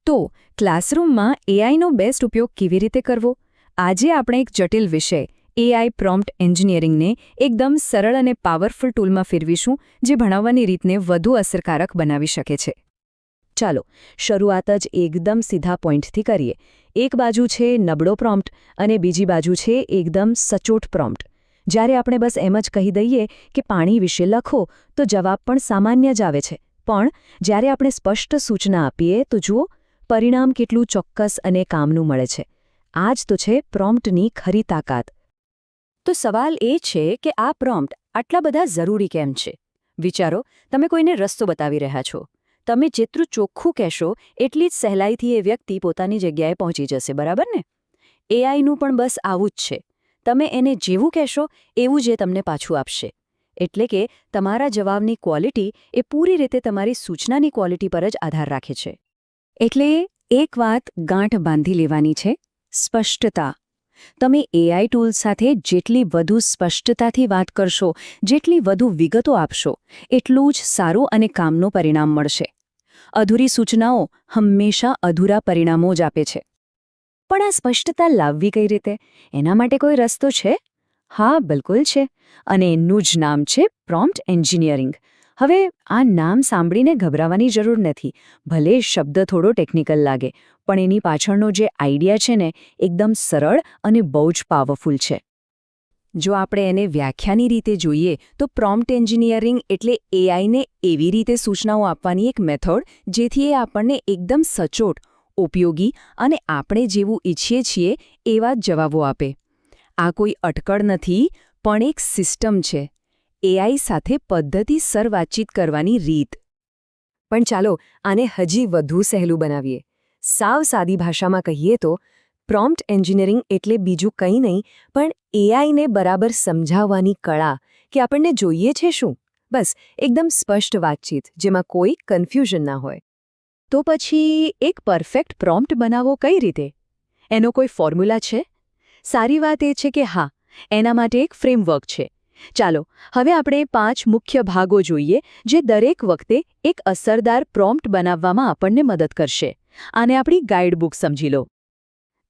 તો ક્લાસરૂમમાં એઆઈનો બેસ્ટ ઉપયોગ કેવી રીતે કરવો? આજે આપણે એક જટિલ વિષય એઆઈ પ્રોમ્પ્ટ એન્જિનિયરિંગને એકદમ સરળ અને પાવરફુલ ટૂલમાં ફેરવીશું, જે ભણાવવાની રીતને વધુ અસરકારક બનાવી શકે છે. ચાલો શરૂઆત જ એકદમ સીધા પોઈન્ટથી કરીએ. એક બાજુ છે નબળો પ્રોમ્પ્ટ અને બીજી બાજુ છે એકદમ સચોટ પ્રોમ્પ્ટ. જ્યારે આપણે બસ એમ જ કહી દઈએ કે પાણી વિશે લખો તો જવાબ પણ સામાન્ય જ આવે છે, પણ જ્યારે આપણે સ્પષ્ટ સૂચના આપીએ તો જુઓ પરિણામ કેટલું ચોક્કસ અને કામનું મળે છે. આ જ તો છે પ્રોમ્પ્ટની ખરી તાકાત. તો સવાલ એ છે કે આ પ્રોમ્પ્ટ આટલા બધા જરૂરી કેમ છે? વિચારો, તમે કોઈને રસ્તો બતાવી રહ્યા છો. તમે જેટલું ચોખ્ખું કહેશો એટલી જ સહેલાઈથી એ વ્યક્તિ પોતાની જગ્યાએ પહોંચી જશે, બરાબર ને? એઆઈનું પણ બસ આવું જ છે. તમે એને જેવું કહેશો એવું જ એ તમને પાછું આપશે. એટલે કે તમારા જવાબની ક્વોલિટી એ પૂરી રીતે તમારી સૂચનાની ક્વોલિટી પર જ આધાર રાખે છે. એટલે એક વાત ગાંઠ બાંધી લેવાની છે: સ્પષ્ટતા. તમે એઆઈ ટૂલ સાથે જેટલી વધુ સ્પષ્ટતાથી વાત કરશો, જેટલી વધુ વિગતો આપશો, એટલું જ સારું અને કામનું પરિણામ મળશે. અધૂરી સૂચનાઓ હંમેશા અધૂરા પરિણામો જ આપે છે. પણ આ સ્પષ્ટતા લાવવી કઈ રીતે? એના માટે કોઈ રસ્તો છે? હા, બિલકુલ છે. અને એનું જ નામ છે પ્રોમ્પ્ટ એન્જિનિયરિંગ. હવે આ નામ સાંભળીને ગભરાવાની જરૂર નથી. ભલે શબ્દ થોડો ટેકનિકલ લાગે, પણ એની પાછળનો જે આઈડિયા છે ને, એકદમ સરળ અને બહુ જ પાવરફુલ છે. જો આપણે એને વ્યાખ્યાની રીતે જોઈએ તો પ્રોમ્પ્ટ એન્જિનિયરિંગ એટલે એઆઈને એવી રીતે સૂચનાઓ આપવાની એક મેથડ જેથી એ આપણને એકદમ સચોટ, ઉપયોગી અને આપણે જેવું ઈચ્છીએ છીએ એવા જ જવાબો આપે. આ કોઈ અટકળ નથી, પણ એક સિસ્ટમ છે. એઆઈ સાથે પદ્ધતિસર વાતચીત કરવાની રીત. પણ ચાલો આને હજી વધુ સહેલું બનાવીએ. સાવ સાદી ભાષામાં કહીએ તો પ્રોમ્પ્ટ એન્જિનિયરિંગ એટલે બીજું કંઈ નહીં પણ એઆઈને બરાબર સમજાવવાની કળા, કે આપણને જોઈએ છે શું. બસ એકદમ સ્પષ્ટ વાતચીત જેમાં કોઈ કન્ફ્યુઝન ના હોય. તો પછી એક પરફેક્ટ પ્રોમ્પ્ટ બનાવવો કઈ રીતે? એનો કોઈ ફોર્મ્યુલા છે? સારી વાત એ છે કે હા, એના માટે એક ફ્રેમવર્ક છે. ચાલો હવે આપણે 5 મુખ્ય ભાગો જોઈએ જે દરેક વખતે એક અસરદાર પ્રોમ્પ્ટ બનાવવામાં આપણને મદદ કરશે. આને આપણી ગાઈડબુક સમજી લો.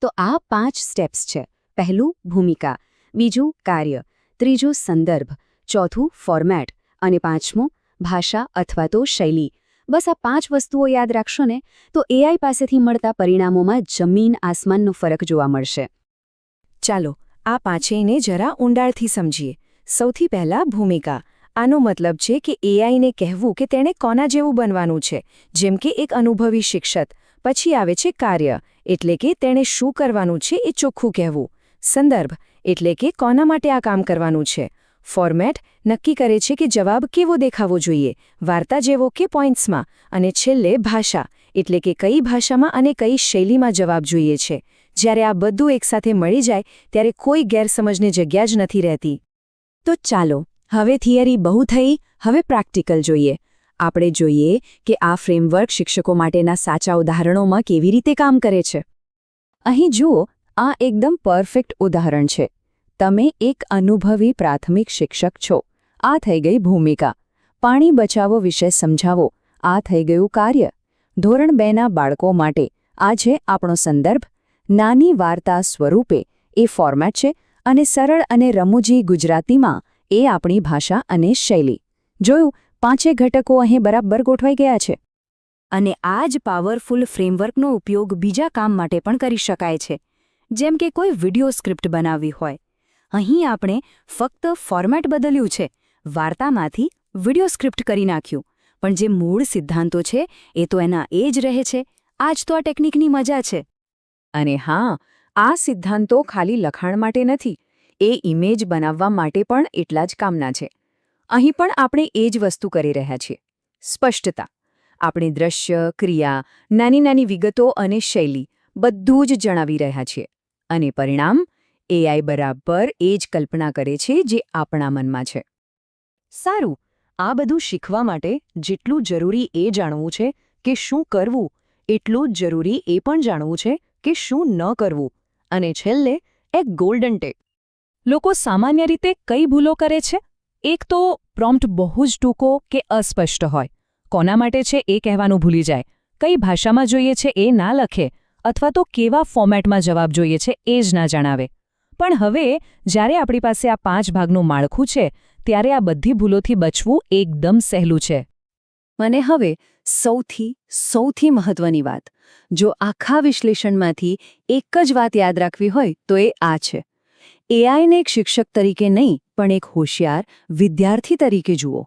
તો આ 5 સ્ટેપ્સ છે. પહેલું ભૂમિકા, બીજું કાર્ય, ત્રીજું સંદર્ભ, ચોથું ફોર્મેટ અને પાંચમું ભાષા અથવા તો શૈલી. બસ આ 5 વસ્તુઓ યાદ રાખશો ને તો એઆઈ પાસેથી મળતા પરિણામોમાં જમીન આસમાનનો ફરક જોવા મળશે. ચાલો આ પાંચેયને જરા ઊંડાણથી સમજીએ. સૌથી પહેલાં ભૂમિકા. આનો મતલબ છે કે એઆઈને કહેવું કે તેણે કોના જેવું બનવાનું છે, જેમ કે એક અનુભવી શિક્ષક. પછી આવે છે કાર્ય, એટલે કે તેણે શું કરવાનું છે એ ચોખ્ખું કહેવું. સંદર્ભ, એટલે કે કોના માટે આ કામ કરવાનું છે. ફોર્મેટ નક્કી કરે છે કે જવાબ કેવો દેખાવો જોઈએ, વાર્તા જેવો કે પોઈન્ટ્સમાં. અને છેલ્લે ભાષા, એટલે કે કઈ ભાષામાં અને કઈ શૈલીમાં જવાબ જોઈએ છે. જ્યારે આ બધું એકસાથે મળી જાય ત્યારે કોઈ ગેરસમજની જગ્યા જ નથી રહેતી. તો ચાલો હવે થિયરી બહુ થઈ, હવે પ્રેક્ટિકલ જોઈએ. આપણે જોઈએ કે આ ફ્રેમવર્ક શિક્ષકો માટેના સાચા ઉદાહરણોમાં કેવી રીતે કામ કરે છે. અહીં જુઓ, આ એકદમ પરફેક્ટ ઉદાહરણ છે. તમે એક અનુભવી પ્રાથમિક શિક્ષક છો. આ થઈ ગઈ ભૂમિકા. પાણી બચાવો વિશે સમજાવો. આ થઈ ગયું કાર્ય. ધોરણ 2ના બાળકો માટે આ છે આપણો સંદર્ભ. નાની વાર્તા સ્વરૂપે એ ફોર્મેટ છે અને સરળ અને રમૂજી ગુજરાતીમાં એ આપણી ભાષા અને શૈલી. જોયું, 5 ઘટકો અહીં બરાબર ગોઠવાઈ ગયા છે. અને આ જ પાવરફુલ ફ્રેમવર્કનો ઉપયોગ બીજા કામ માટે પણ કરી શકાય છે. જેમ કે કોઈ વિડિયો સ્ક્રિપ્ટ બનાવવી હોય. અહીં આપણે ફક્ત ફોર્મેટ બદલ્યું છે, વાર્તામાંથી વિડિયો સ્ક્રિપ્ટ કરી નાખ્યું, પણ જે મૂળ સિદ્ધાંતો છે એ તો એના એ જ રહે છે. આ જ તો આ ટેકનિકની મજા છે. અને હા, આ સિદ્ધાંતો ખાલી લખાણ માટે નથી, એ ઇમેજ બનાવવા માટે પણ એટલા જ કામના છે. અહીં પણ આપણે એ જ વસ્તુ કરી રહ્યા છીએ. સ્પષ્ટતા. આપણે દ્રશ્ય, ક્રિયા, નાની નાની વિગતો અને શૈલી બધું જ જણાવી રહ્યા છીએ. અને પરિણામ? એઆઈ બરાબર એ જ કલ્પના કરે છે જે આપણા મનમાં છે. સારું, આ બધું શીખવા માટે જેટલું જરૂરી એ જાણવું છે કે શું કરવું, એટલું જ જરૂરી એ પણ જાણવું છે કે શું ન કરવું. અને છેલ્લે એક ગોલ્ડન ટેપ. લોકો સામાન્ય રીતે કઈ ભૂલો કરે છે? એક તો પ્રોમ્પ્ટ બહુ જ ટૂંકો કે અસ્પષ્ટ હોય. કોના માટે છે એ કહેવાનું ભૂલી જાય. કઈ ભાષામાં જોઈએ છે એ ના લખે અથવા તો કેવા ફોર્મેટમાં જવાબ જોઈએ છે એ જ ના જણાવે. પણ હવે જ્યારે આપણી પાસે આ 5 ભાગનું માળખું છે ત્યારે આ બધી ભૂલોથી બચવું એકદમ સહેલું છે. અને હવે સૌથી મહત્વની વાત, જો આખા વિશ્લેષણમાંથી એક જ વાત યાદ રાખવી હોય તો એ આ છે: એઆઈને એક શિક્ષક તરીકે નહીં પણ એક હોશિયાર વિદ્યાર્થી તરીકે જુઓ.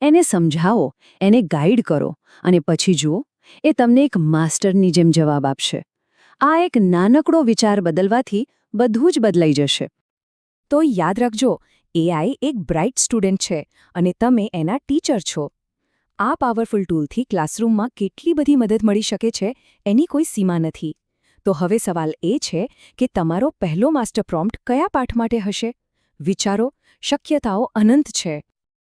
એને સમજાવો, એને ગાઈડ કરો અને પછી જુઓ, એ તમને એક માસ્ટરની જેમ જવાબ આપશે. આ એક નાનકડો વિચાર બદલવાથી બધું જ બદલાઈ જશે. તો યાદ રાખજો, એઆઈ એક બ્રાઇટ સ્ટુડન્ટ છે અને તમે એના ટીચર છો. આ પાવરફુલ ટૂલથી ક્લાસરૂમમાં કેટલી બધી મદદ મળી શકે છે એની કોઈ સીમા નથી. તો હવે સવાલ એ છે કે તમારો પહેલો માસ્ટર પ્રોમ્પ્ટ કયા પાઠ માટે હશે? વિચારો, શક્યતાઓ અનંત છે.